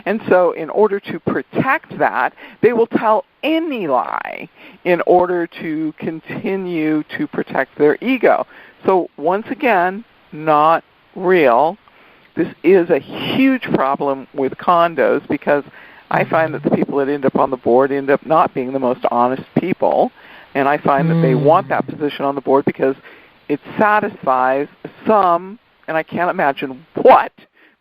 And so in order to protect that, they will tell any lie in order to continue to protect their ego. So once again, not real. This is a huge problem with condos because I find that the people that end up on the board end up not being the most honest people. And I find that they want that position on the board because it satisfies some, and I can't imagine what,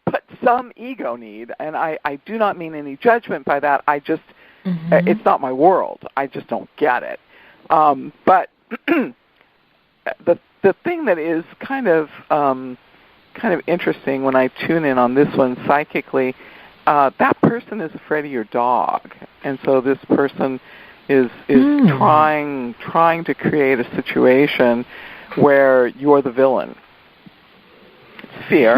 but some ego need. And I do not mean any judgment by that. I just, it's not my world. I just don't get it. But the thing that is kind of interesting when I tune in on this one psychically, that person is afraid of your dog. And so this person is trying to create a situation where you're the villain. It's fear.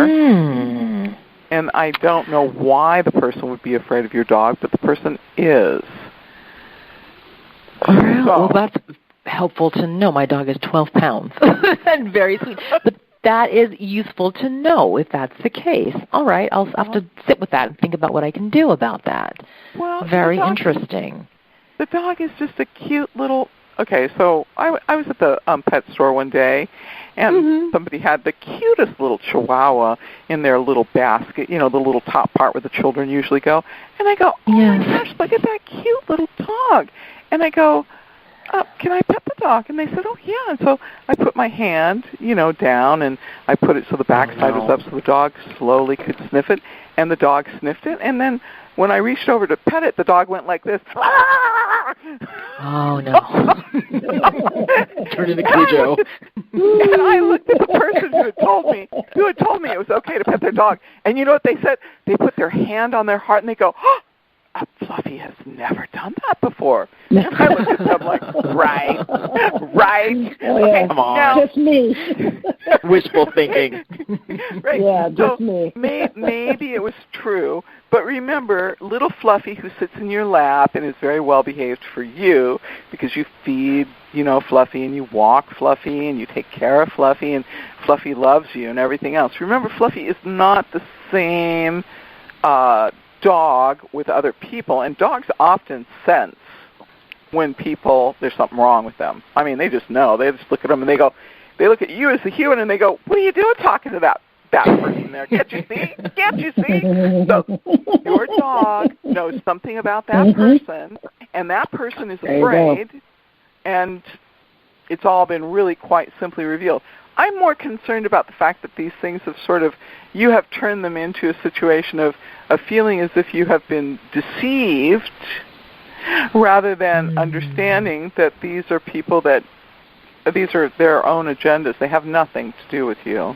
And I don't know why the person would be afraid of your dog, but the person is. Well, that's helpful to know. My dog is 12 pounds and very sweet. But that is useful to know if that's the case. All right, I'll have to sit with that and think about what I can do about that. Well, very interesting. The dog is just a cute little... Okay, so I was at the pet store one day, and somebody had the cutest little chihuahua in their little basket, the little top part where the children usually go. And I go, oh, my gosh, look at that cute little dog. And I go, can I pet the dog? And they said, oh, yeah. And so I put my hand, down, and I put it so the backside was up so the dog slowly could sniff it. And the dog sniffed it. And then when I reached over to pet it, the dog went like this. Oh, no. Turn into Cujo. And I looked at the person who had told me it was okay to pet their dog. And you know what they said? They put their hand on their heart and they go, oh, Fluffy has never done that before. And I look at them like, right. Oh, yeah. Okay, come on. Now, just me. Wishful thinking. Right. Yeah, just so me. Maybe it was true, but remember, little Fluffy who sits in your lap and is very well behaved for you because you feed, Fluffy, and you walk Fluffy and you take care of Fluffy, and Fluffy loves you and everything else. Remember, Fluffy is not the same dog with other people, and dogs often sense when there's something wrong with them. I mean, they just know. They just look at them and they look at you as a human and they go, what are you doing talking to that person there? Can't you see? So your dog knows something about that person, and that person is afraid, and it's all been really quite simply revealed. I'm more concerned about the fact that these things have you have turned them into a situation of feeling as if you have been deceived rather than understanding that these are people these are their own agendas. They have nothing to do with you.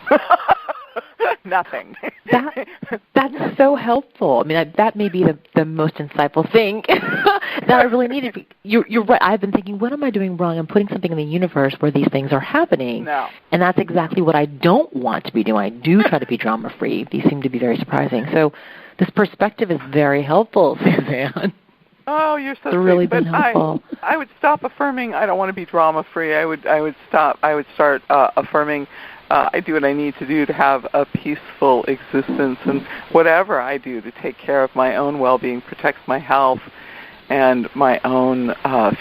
Nothing. That's so helpful. I mean, that may be the most insightful thing that I really needed. You're right. I've been thinking, what am I doing wrong? I'm putting something in the universe where these things are happening. No. And that's exactly what I don't want to be doing. I do try to be drama-free. These seem to be very surprising. So this perspective is very helpful, Suzanne. Oh, you're so sweet. Really but been helpful. I would stop affirming I don't want to be drama-free. I would start affirming I do what I need to do to have a peaceful existence, and whatever I do to take care of my own well-being, protects my health and my own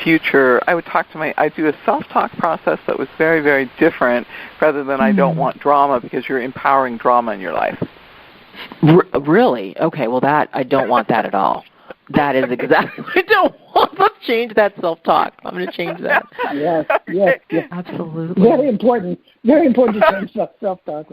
future. I do a self-talk process that was very, very different rather than I don't want drama, because you're empowering drama in your life. Really? Okay, well I don't want that at all. That is exactly what I don't want. Let's change that self-talk. I'm going to change that. Yes. Absolutely. Very important to change self-talk.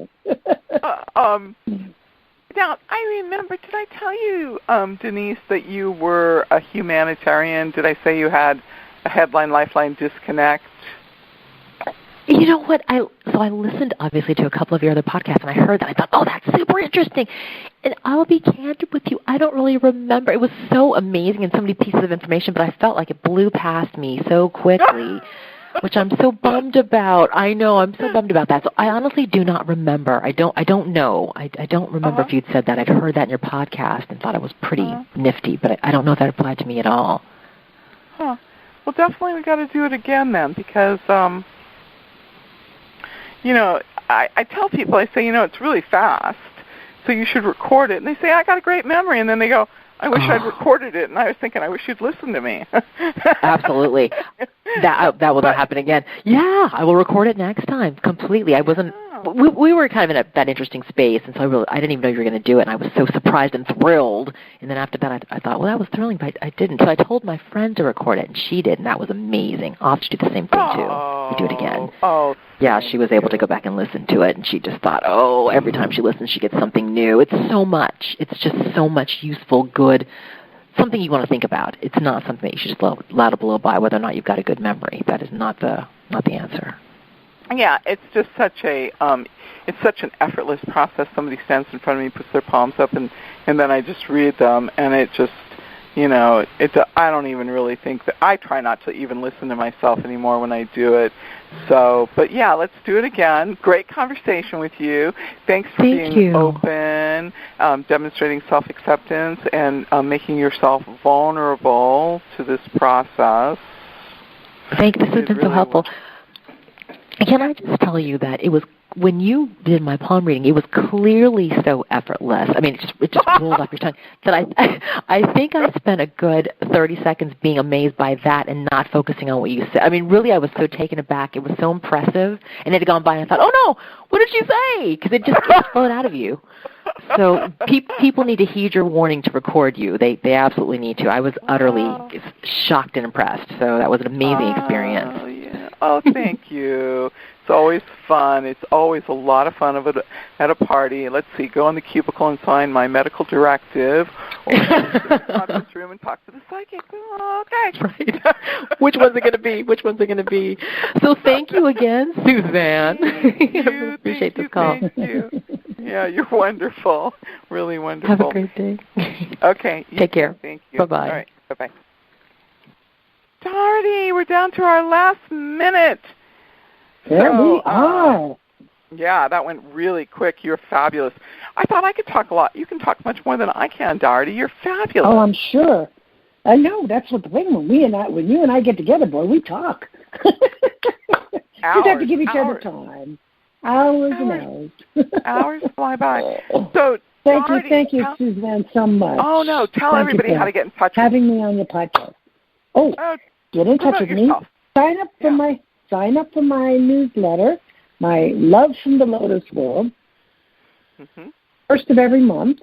Now, I remember, did I tell you, Denise, that you were a humanitarian? Did I say you had a Headline Lifeline disconnect? You know what? So I listened, obviously, to a couple of your other podcasts, and I heard that. I thought, oh, that's super interesting. And I'll be candid with you, I don't really remember. It was so amazing and so many pieces of information, but I felt like it blew past me so quickly, which I'm so bummed about. I know, I'm so bummed about that. So I honestly do not remember. I don't know. I don't remember if you'd said that. I'd heard that in your podcast and thought it was pretty nifty, but I don't know if that applied to me at all. Huh. Well, definitely we got to do it again then, because I tell people, I say, it's really fast, so you should record it. And they say, I got a great memory. And then they go, I wish I'd recorded it. And I was thinking, I wish you'd listened to me. Absolutely. That will not happen again. Yeah, I will record it next time completely. I wasn't. We were kind of in that interesting space, and so I didn't even know you were going to do it, and I was so surprised and thrilled. And then after that, I thought, well, that was thrilling, but I didn't. So I told my friend to record it, and she did, and that was amazing. I'll have to do the same thing, too. We do it again. Oh. Yeah, she was able to go back and listen to it, and she just thought, every time she listens, she gets something new. It's so much. It's just so much useful, good, something you want to think about. It's not something that you should just allow to blow by, whether or not you've got a good memory. That is not the answer. Yeah, it's just such an effortless process. Somebody stands in front of me, puts their palms up, and then I just read them, and it just, I don't even really think that, I try not to even listen to myself anymore when I do it. So, but yeah, let's do it again. Great conversation with you. Thanks for being open, demonstrating self-acceptance, and making yourself vulnerable to this process. This has been so helpful. Can I just tell you that it was, when you did my palm reading, it was clearly so effortless. I mean, it just rolled off your tongue that I think I spent a good 30 seconds being amazed by that and not focusing on what you said. I mean, really, I was so taken aback. It was so impressive, and it had gone by, and I thought, oh no, what did she say? Because it just flowed out of you. So people need to heed your warning to record you. They absolutely need to. I was utterly shocked and impressed. So that was an amazing experience. Yeah. Oh, thank you. It's always fun. It's always a lot of fun at a party. Let's see, go in the cubicle and sign my medical directive, or go to the conference room and talk to the psychic. Oh, okay. Right. Which one's it going to be? So thank you again, Suzanne. Thank you. I appreciate this call. Thank you. Yeah, you're wonderful. Really wonderful. Have a great day. Okay. Take care. Thank you. Bye-bye. All right. Bye-bye. Darty, we're down to our last minute. There we are. Yeah, that went really quick. You're fabulous. I thought I could talk a lot. You can talk much more than I can, Darty. You're fabulous. Oh, I'm sure. I know. That's what the thing. When you and I get together, boy, we talk. We have to give each other time. Hours and hours. Hours fly by. So, thank you, Suzanne, so much. Oh no, tell everybody how to get in touch with having me on your podcast. Get in touch with me. Sign up for my newsletter, my Love from the Lotus World, first of every month.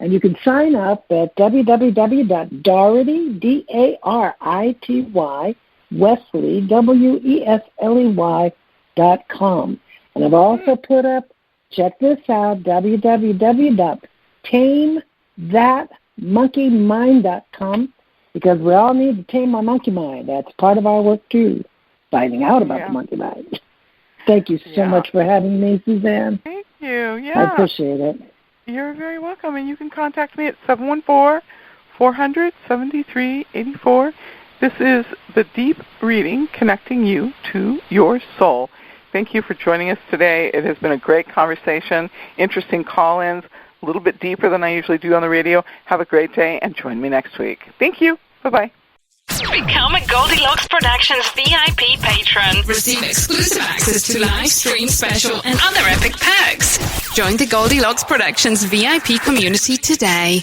And you can sign up at www.darity, D-A-R-I-T-Y, Wesley, WESLEY.com. And I've also put up, check this out, www.tamethatmonkeymind.com, because we all need to tame our monkey mind. That's part of our work, too, finding out about the monkey mind. Thank you so much for having me, Suzanne. Thank you. Yeah. I appreciate it. You're very welcome, and you can contact me at 714-400-7384. This is the Deep Reading, connecting you to your soul. Thank you for joining us today. It has been a great conversation, interesting call-ins, a little bit deeper than I usually do on the radio. Have a great day, and join me next week. Thank you. Bye-bye. Become a Goldilocks Productions VIP patron. Receive exclusive access to live stream special and other epic perks. Join the Goldilocks Productions VIP community today.